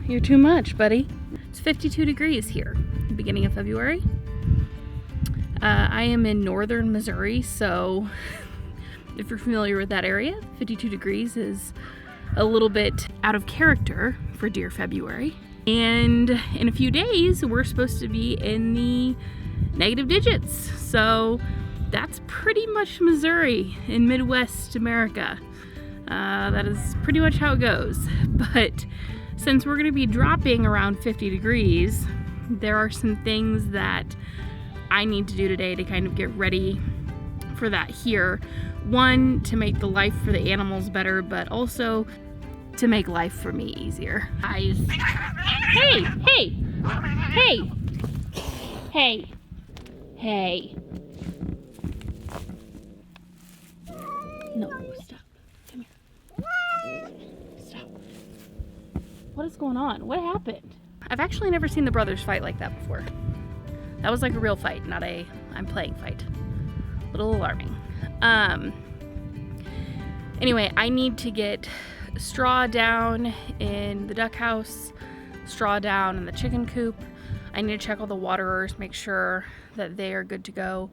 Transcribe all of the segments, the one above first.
You're too much, buddy. It's 52 degrees here, beginning of February. I am in northern Missouri, so if you're familiar with that area, 52 degrees is a little bit out of character for dear February. And in a few days, we're supposed to be in the negative digits. So that's pretty much Missouri in Midwest America. That is pretty much how it goes. But since we're gonna be dropping around 50 degrees, there are some things that I need to do today to kind of get ready for that here. One, to make the life for the animals better, but also to make life for me easier. Guys, hey, hey, hey, hey, hey. No, stop, come here. Stop. What is going on? What happened? I've actually never seen the brothers fight like that before. That was like a real fight, not a I'm playing fight. A little alarming. Anyway, I need to get straw down in the duck house, straw down in the chicken coop. I need to check all the waterers, make sure that they are good to go.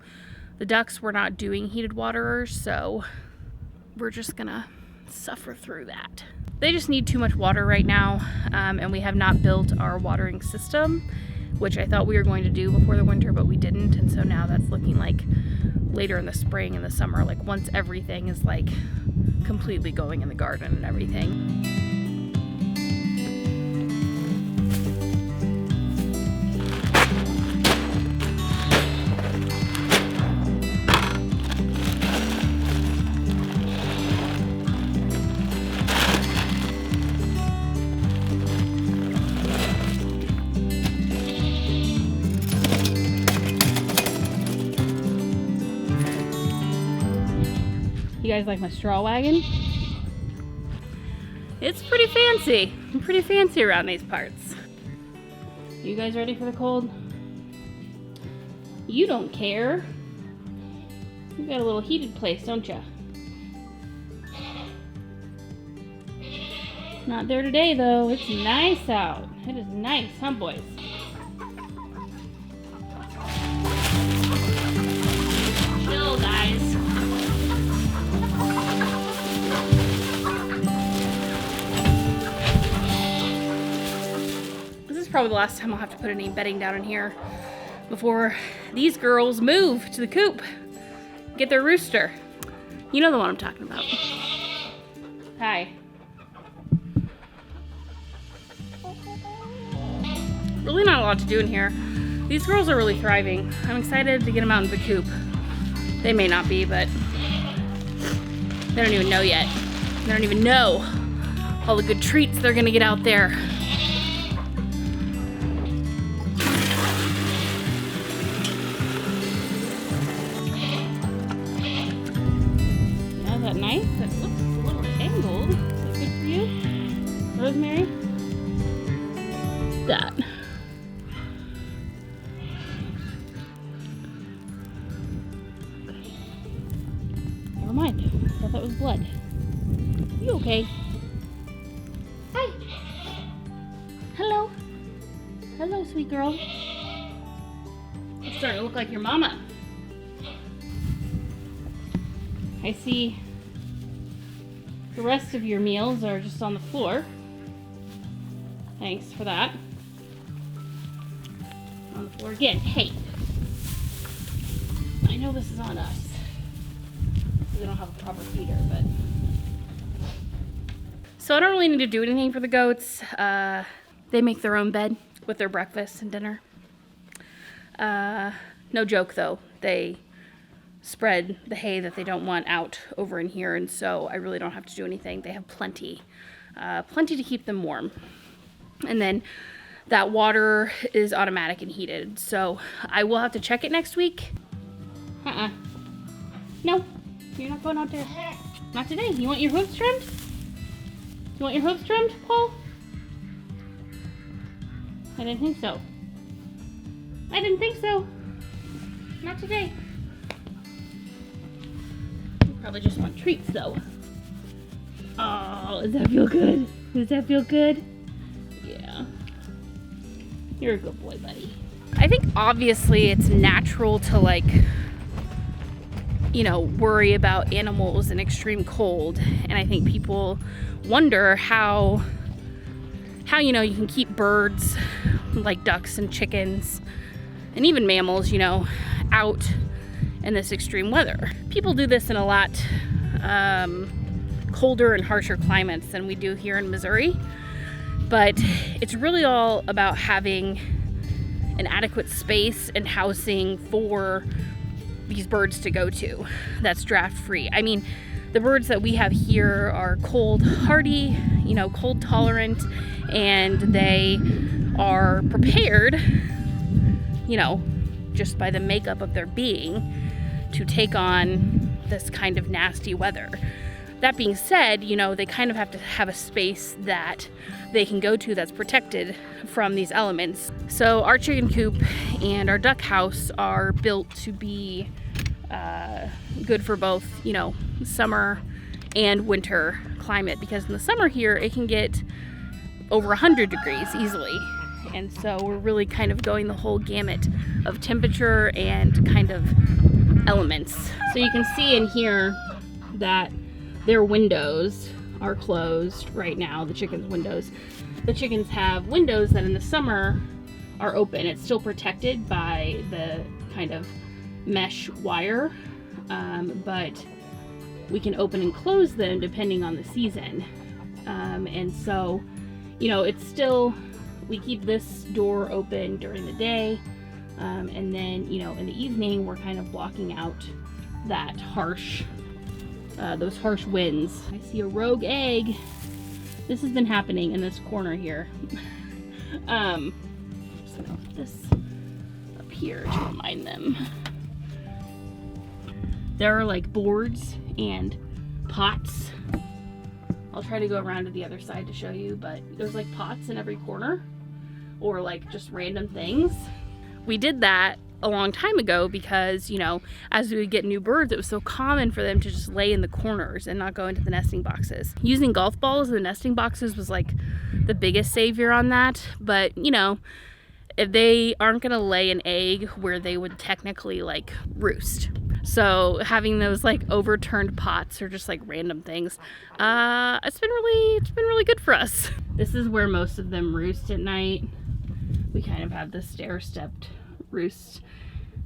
The ducks were not doing heated waterers, so we're just gonna suffer through that. They just need too much water right now, and we have not built our watering system, which I thought we were going to do before the winter, but we didn't. And so now that's looking like later in the spring and the summer, like once everything is like completely going in the garden and everything. You guys like my straw wagon? It's pretty fancy. I'm pretty fancy around these parts. You guys ready for the cold? You don't care. You got a little heated place, don't you? Not there today though. It's nice out. It is nice, huh boys? Chill, guys. Probably the last time I'll have to put any bedding down in here before these girls move to the coop, get their rooster. You know the one I'm talking about. Hi. Really not a lot to do in here. These girls are really thriving. I'm excited to get them out into the coop. They may not be, but they don't even know yet. They don't even know all the good treats they're gonna get out there. Is that nice? That looks a little angled. Is that good for you, Rosemary? That. Never mind. I thought that was blood. You okay? Hi. Hello. Hello, sweet girl. You're starting to look like your mama. I see the rest of your meals are just on the floor. Thanks for that. On the floor again. Hey. I know this is on us. We don't have a proper feeder, but. So I don't really need to do anything for the goats. They make their own bed with their breakfast and dinner. No joke though. They spread the hay that they don't want out over in here, and so I really don't have to do anything. They have plenty to keep them warm. And then that water is automatic and heated, so I will have to check it next week. No, you're not going out there. Not today. You want your hooves trimmed? You want your hooves trimmed, Paul? I didn't think so. I didn't think so. Not today. Probably just want treats though. Oh, does that feel good? Does that feel good? Yeah. You're a good boy, buddy. I think obviously it's natural to like, you know, worry about animals in extreme cold. And I think people wonder how you know, you can keep birds like ducks and chickens and even mammals, you know, out in this extreme weather. People do this in a lot colder and harsher climates than we do here in Missouri. But it's really all about having an adequate space and housing for these birds to go to that's draft free. I mean, the birds that we have here are cold hardy, you know, cold tolerant, and they are prepared, you know, just by the makeup of their being to take on this kind of nasty weather. That being said, you know, they kind of have to have a space that they can go to that's protected from these elements. So our chicken coop and our duck house are built to be good for both, you know, summer and winter climate, because in the summer here it can get over 100 degrees easily. And so we're really kind of going the whole gamut of temperature and kind of elements. So you can see in here that their windows are closed right now, the chickens' windows. The chickens have windows that in the summer are open. It's still protected by the kind of mesh wire, but we can open and close them depending on the season. And so, you know, it's still, we keep this door open during the day, and then, you know, in the evening we're kind of blocking out that harsh those harsh winds. I see a rogue egg. This has been happening in this corner here. Just gonna put this up here to remind them. There are like boards and pots. I'll try to go around to the other side to show you, but there's like pots in every corner, or like just random things. We did that a long time ago because, you know, as we would get new birds, it was so common for them to just lay in the corners and not go into the nesting boxes. Using golf balls in the nesting boxes was like the biggest savior on that. But, you know, if they aren't gonna lay an egg where they would technically like roost. So having those like overturned pots or just like random things, it's been really good for us. This is where most of them roost at night. We kind of have the stair-stepped roost.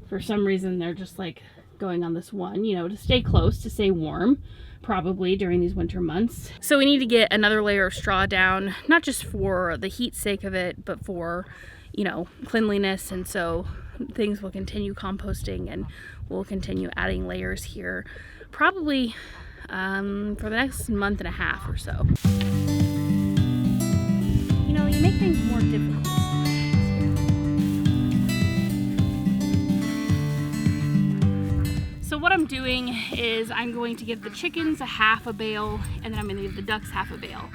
For some reason they're just like going on this one, you know, to stay close, to stay warm, probably during these winter months. So we need to get another layer of straw down, not just for the heat sake of it, but for, you know, cleanliness. And so things will continue composting, and we'll continue adding layers here probably for the next month and a half or so. You know, you make things more difficult. So what I'm doing is I'm going to give the chickens a half a bale, and then I'm going to give the ducks half a bale.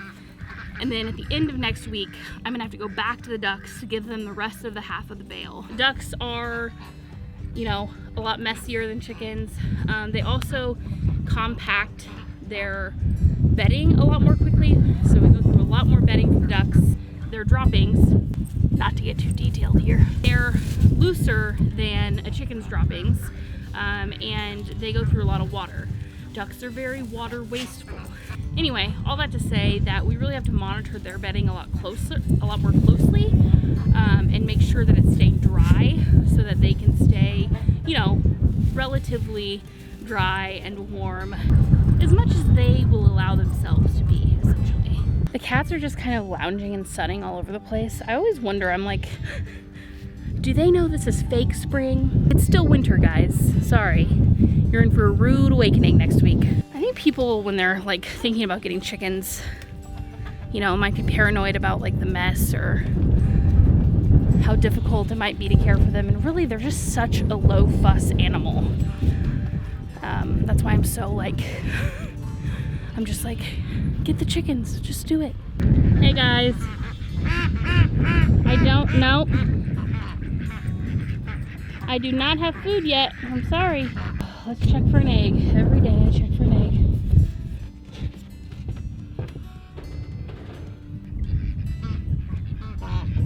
And then at the end of next week, I'm going to have to go back to the ducks to give them the rest of the half of the bale. Ducks are, you know, a lot messier than chickens. They also compact their bedding a lot more quickly. So we go through a lot more bedding for the ducks. Their droppings, not to get too detailed here, they're looser than a chicken's droppings. And they go through a lot of water. Ducks are very water wasteful. Anyway, all that to say that we really have to monitor their bedding a lot more closely, and make sure that it's staying dry so that they can stay, you know, relatively dry and warm as much as they will allow themselves to be, essentially. The cats are just kind of lounging and sunning all over the place. I always wonder, I'm like, do they know this is fake spring? It's still winter, guys. Sorry. You're in for a rude awakening next week. I think people, when they're like thinking about getting chickens, you know, might be paranoid about like the mess or how difficult it might be to care for them. And really, they're just such a low fuss animal. That's why I'm so like, I'm just like, get the chickens, just do it. Hey guys. I don't know. I do not have food yet. I'm sorry. Let's check for an egg. Every day I check for an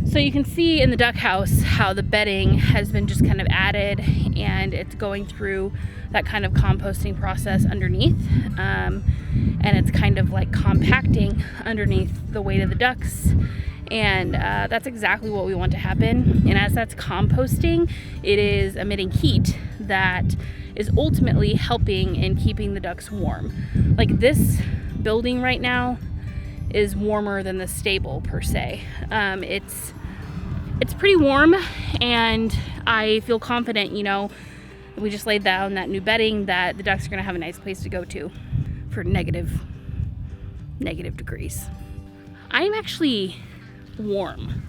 egg. So So you can see in the duck house how the bedding has been just kind of added, and it's going through that kind of composting process underneath, and it's kind of like compacting underneath the weight of the ducks, and that's exactly what we want to happen. And as that's composting, it is emitting heat that is ultimately helping in keeping the ducks warm. Like this building right now is warmer than the stable per se. It's pretty warm, and I feel confident, you know, we just laid down that new bedding, that the ducks are gonna have a nice place to go to for negative degrees. I'm actually warm.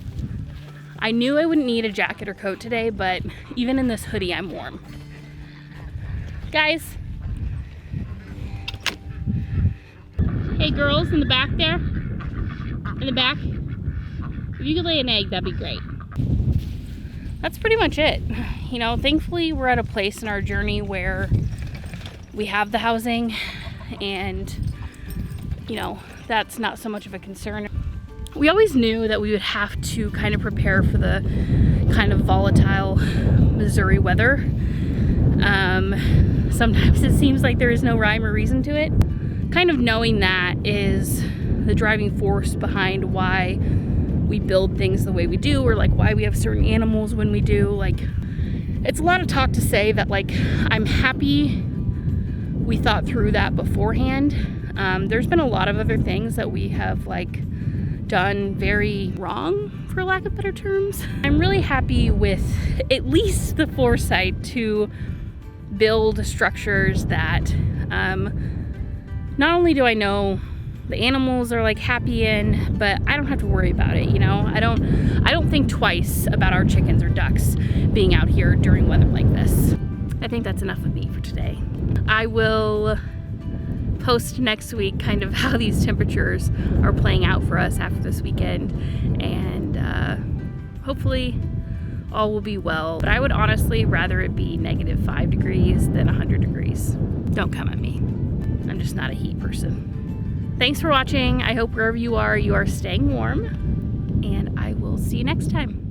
I knew I wouldn't need a jacket or coat today, but even in this hoodie, I'm warm. Guys. Hey girls in the back there. In the back. If you could lay an egg, that'd be great. That's pretty much it. You know, thankfully we're at a place in our journey where we have the housing, and, you know, that's not so much of a concern. We always knew that we would have to kind of prepare for the kind of volatile Missouri weather. Sometimes it seems like there is no rhyme or reason to it. Kind of knowing that is the driving force behind why we build things the way we do, or like why we have certain animals when we do. Like, it's a lot of talk to say that, like, I'm happy we thought through that beforehand. There's been a lot of other things that we have like done very wrong, for lack of better terms. I'm really happy with at least the foresight to build structures that not only do I know the animals are like happy in, but I don't have to worry about it, you know? I don't think twice about our chickens or ducks being out here during weather like this. I think that's enough of me for today. I will post next week kind of how these temperatures are playing out for us after this weekend, and hopefully all will be well. But I would honestly rather it be -5 degrees than 100 degrees. Don't come at me. I'm just not a heat person. Thanks for watching. I hope wherever you are staying warm, and I will see you next time.